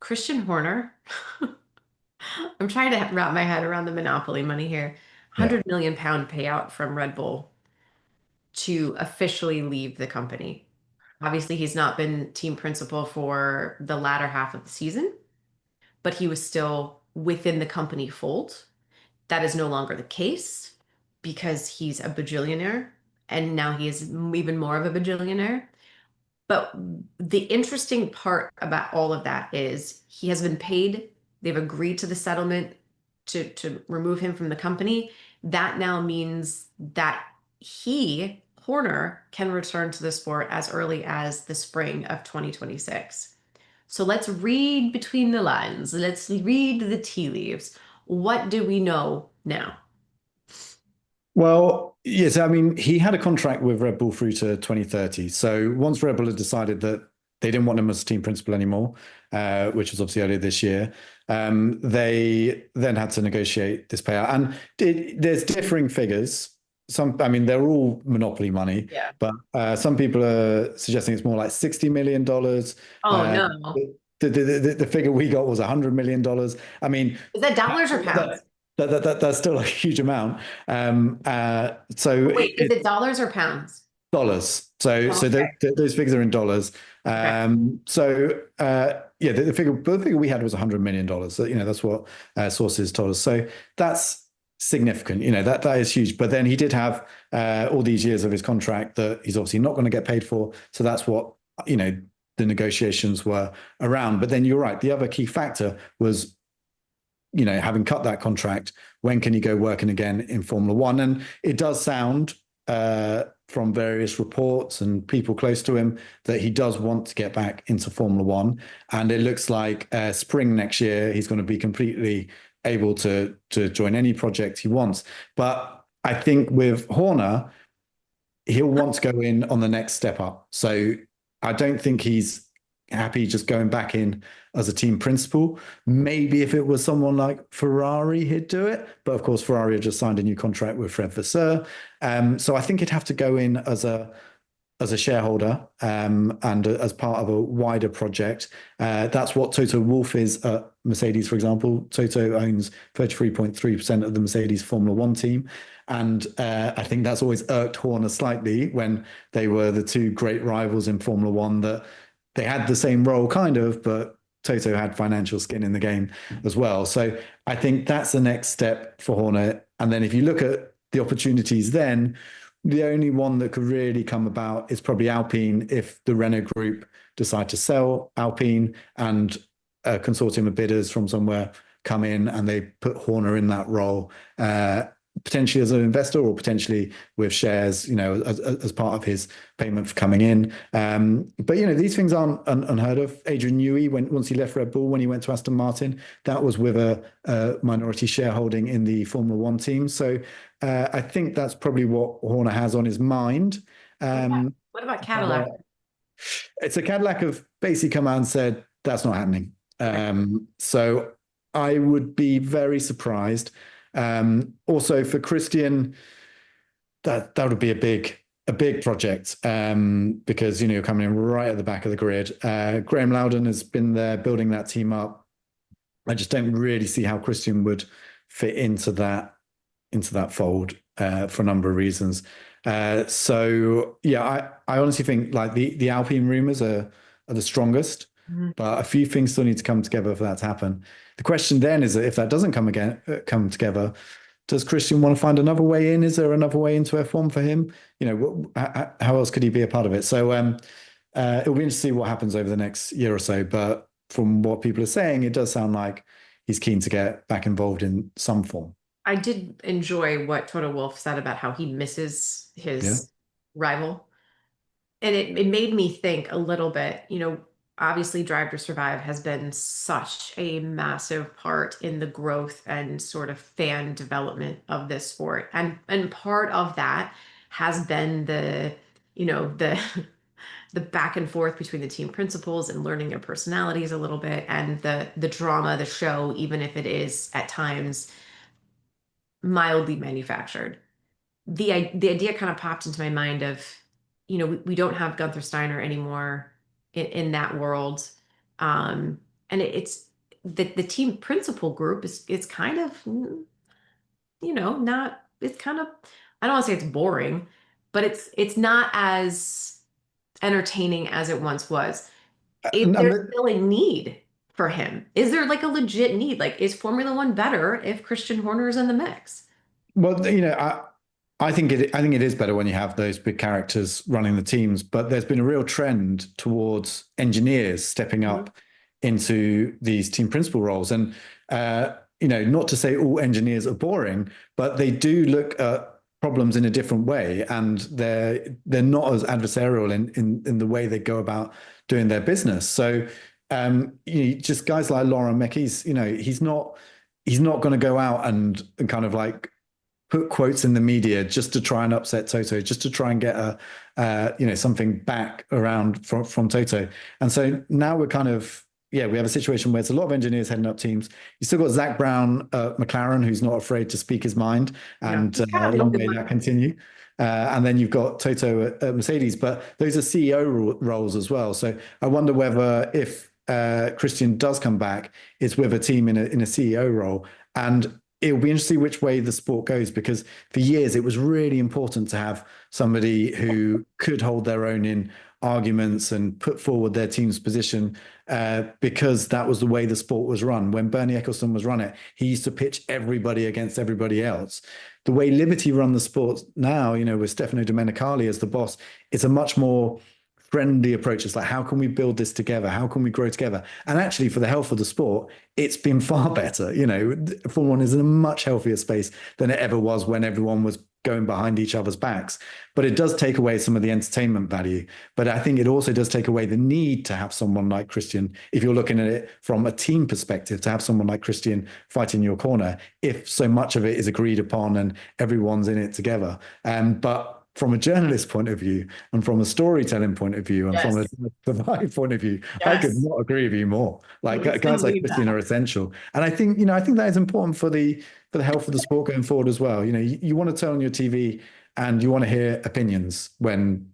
Christian Horner. I'm trying to wrap my head around the monopoly money here. Yeah. 100 million pound payout from Red Bull to officially leave the company. Obviously, he's not been team principal for the latter half of the season, but he was still within the company fold. That is no longer the case because he's a bajillionaire and now he is even more of a bajillionaire. But the interesting part about all of that is he has been paid. They've agreed to the settlement to remove him from the company. That now means that Horner, can return to the sport as early as the spring of 2026. So let's read between the lines. Let's read the tea leaves. What do we know now? Well, yes, I mean, he had a contract with Red Bull through to 2030. So once Red Bull had decided that they didn't want him as a team principal anymore, which was obviously earlier this year, they then had to negotiate this payout. And there's differing figures. I mean, they're all monopoly money, Yeah. but some people are suggesting it's more like $60 million. Oh Uh, no. the figure we got was $100 million. I mean, Is that dollars or pounds? that's still a huge amount. So Wait, is it dollars or pounds? dollars. So Okay. those figures are in dollars. Okay. Yeah, the figure we had was $100 million. So, that's what sources told us. So that's significant. That is huge. But then he did have all these years of his contract that he's obviously not going to get paid for. So that's what the negotiations were around. But then you're right. The other key factor was having cut that contract, when can he go working again in Formula One? And it does sound from various reports and people close to him that he does want to get back into Formula One. And it looks like spring next year, he's going to be completely able to join any project he wants. But I think with Horner, he'll want to go in on the next step up. So I don't think he's happy just going back in as a team principal. Maybe if it was someone like Ferrari, he'd do it. But of course, Ferrari had just signed a new contract with Fred Vasseur. So I think he'd have to go in as a shareholder and as part of a wider project. That's what Toto Wolff is at Mercedes, for example. Toto owns 33.3% of the Mercedes Formula One team. And I think that's always irked Horner slightly when they were the two great rivals in Formula One, that they had the same role kind of, but Toto had financial skin in the game as well. So I think that's the next step for Horner. And then if you look at the opportunities then, the only one that could really come about is probably Alpine, if the Renault Group decide to sell Alpine and a consortium of bidders from somewhere come in and they put Horner in that role, potentially as an investor or potentially with shares, as part of his payment for coming in. But these things aren't unheard of. Adrian Newey, once he left Red Bull, when he went to Aston Martin, that was with a minority shareholding in the Formula One team. So I think that's probably what Horner has on his mind. What about Cadillac? It's a Cadillac have basically come out and said that's not happening. Okay. So I would be very surprised. Also for Christian, that would be a big project, because you're coming in right at the back of the grid. Graham Loudon has been there building that team up. I just don't really see how Christian would fit into that fold for a number of reasons. So yeah, I honestly think like the Alpine rumors are the strongest, Mhm. but a few things still need to come together for that to happen. The question then is that if that doesn't come together, does Christian want to find another way in? Is there another way into F1 for him? How else could he be a part of it? So it'll be interesting to see what happens over the next year or so. But from what people are saying, it does sound like he's keen to get back involved in some form. I did enjoy what Toto Wolff said about how he misses Yeah. his rival. And it made me think a little bit, obviously Drive to Survive has been such a massive part in the growth and sort of fan development of this sport. And part of that has been the the back and forth between the team principals and learning their personalities a little bit and the drama, the show, even if it is at times mildly manufactured. The idea kind of popped into my mind of, we don't have Gunther Steiner anymore in that world. Um, and it's the team principal group is it's kind of not it's kind of I don't want to say it's boring, but it's not as entertaining as it once was. Is And, there and still a need for him? Is there like a legit need? Like, is Formula One better if Christian Horner is in the mix? well, I think it is better when you have those big characters running the teams, but there's been a real trend towards engineers stepping Mhm. up into these team principal roles. And not to say all engineers are boring, but they do look at problems in a different way, and they're not as adversarial in the way they go about doing their business. So just guys like Laurent Mekies, he's not going to go out and kind of like put quotes in the media just to try and upset Toto, just to try and get something back around from Toto. And so now we're kind of we have a situation where it's a lot of engineers heading up teams. You still got Zach Brown at McLaren, who's not afraid to speak his mind, Yeah, and he's kind of long making may that money. continue. And then you've got Toto at Mercedes, but those are CEO roles as well. So I wonder whether if Christian does come back, it's with a team in a CEO role. And it'll be interesting which way the sport goes, because for years it was really important to have somebody who could hold their own in arguments and put forward their team's position, because that was the way the sport was run. When Bernie Ecclestone was run it, he used to pitch everybody against everybody else. The way Liberty run the sport now, with Stefano Domenicali as the boss, it's a much more friendly approach. It's like, how can we build this together? How can we grow together? And actually, for the health of the sport, it's been far better. Formula One is in a much healthier space than it ever was when everyone was going behind each other's backs. But it does take away some of the entertainment value. But I think it also does take away the need to have someone like Christian, if you're looking at it from a team perspective, to have someone like Christian fighting your corner, if so much of it is agreed upon and everyone's in it together. But from a journalist point of view, and from a storytelling point of view, and from a Yes. survive point of view, I could Yes. not agree with you more. Like Please guys like believe Christian that. are essential, and I think that is important for the health of the sport going forward as well. You want to turn on your TV and you want to hear opinions when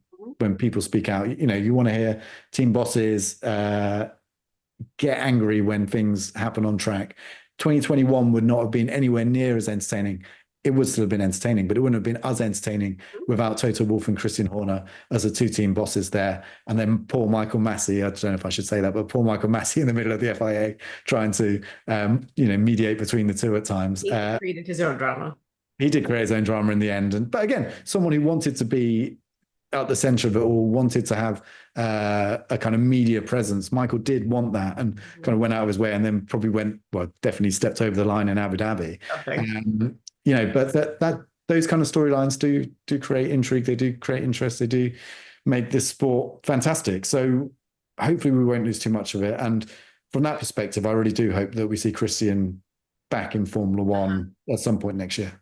people speak out. You want to hear team bosses get angry when things happen on track. 2021 would not have been anywhere near as entertaining. It would still have been entertaining, but it wouldn't have been as entertaining without Toto Wolff and Christian Horner as the two team bosses there. And then Paul Michael Massey, I don't know if I should say that, but Paul Michael Massey in the middle of the FIA trying to, mediate between the two at times. He created his own drama. He did create his own drama in the end. But again, someone who wanted to be at the center of it all, wanted to have a kind of media presence. Michael did want that and kind of went out of his way, and then probably definitely stepped over the line in Abu Dhabi. Something. But that those kind of storylines do create intrigue. They do create interest. They do make this sport fantastic. So hopefully we won't lose too much of it. And from that perspective, I really do hope that we see Christian back in Formula One at some point next year.